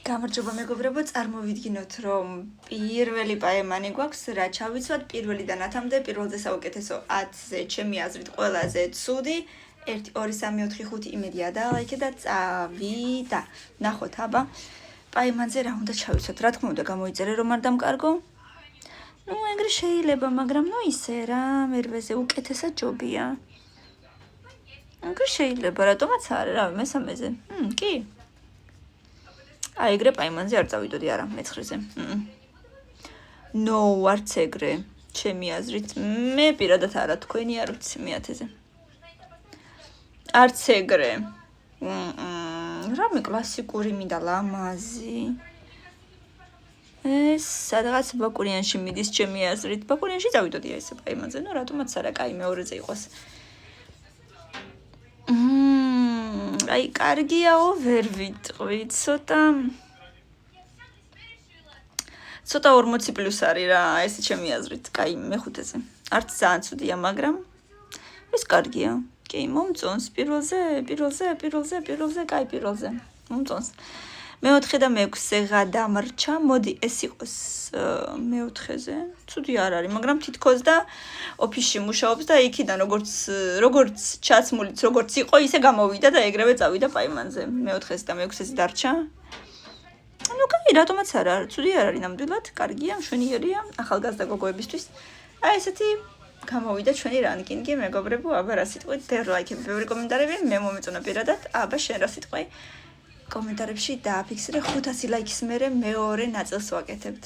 გამარჯობა მეგობრებო, წარმოვიდგინოთ, რომ პირველი პაემანი გვაქვს, რა ჩავიცვათ პირველიდან 10-მდე, პირველზე საუკეთესო 10-ზე, ჩემი აზრით ყველაზე ცუდი, 1 2 3 4 5 იმედია და ლაიქე და წავიდა. ნახოთ, აბა, პაემანზე რა უნდა ჩავიცვათ, რა თქმა უნდა, გამოიწერე რომ არ დამკარგო. ნუ ეგრე შეიძლება, მაგრამ ნუ ისე რა, მერვეზე უკეთესად ჯობია. ეგრე შეიძლება, რატომაც არა, რავი, მესამეზე. კი. აი ეგრე პაემანზე არ წავიდოდი არა მეცხრეზე. No, არც ეგრე, ჩემი აზრით. მე პირადად არა, თქვენი არ ვიცი მე-10-ზე. არც ეგრე. რამე კლასიკური მინდა ლამაზი. ეს სადღაც ბაკურიანში მიდის ჩემი აზრით. ბაკურიანში წავიდოდი აი ესე პაემანზე, ნუ რატომაც არა, კაი მეორეზე იყოს. აი კარგიაო, ვერ ვიტყვი, ცოტა 40+ არის რა, ესე ჩემი აზრით, კაი მე-5-ზე. არც ძალიან ცუდია, მაგრამ ეს კარგია. კი, მომწონს პირველზე, კაი პირველზე. მომწონს. მე-4 და მე-6-ზე გადამრჩა, მოდი ეს იყოს მე-4-ზე. ცუდი არ არის, მაგრამ თითქოს და ოფისში მუშაობს და იქიდან როგორც ჩაცმულიც, როგორც იყო, ისე გამოვიდა და ეგრევე წავიდა პაემანზე. მე-4-ზე და მე-6-ზე დარჩა. ნუ კაი, რატომაც არა, ცუდი არ არის ნამდვილად, კარგია, მშვენიერია, ახალგაზრდა გოგოებისთვის. აი ესეთი გამოვიდა ჩვენი რანკინგი, მეგობრებო, აბა რა სიტყვით, დერ ლაიქები, ბევრი კომენტარები, მე მომეწონა პირადად, აბა შენ რა სიტყვი? კომენტარებში დააფიქსირე 500 ლაიქის მერე მეორე ნაწილს ვაკეთებთ.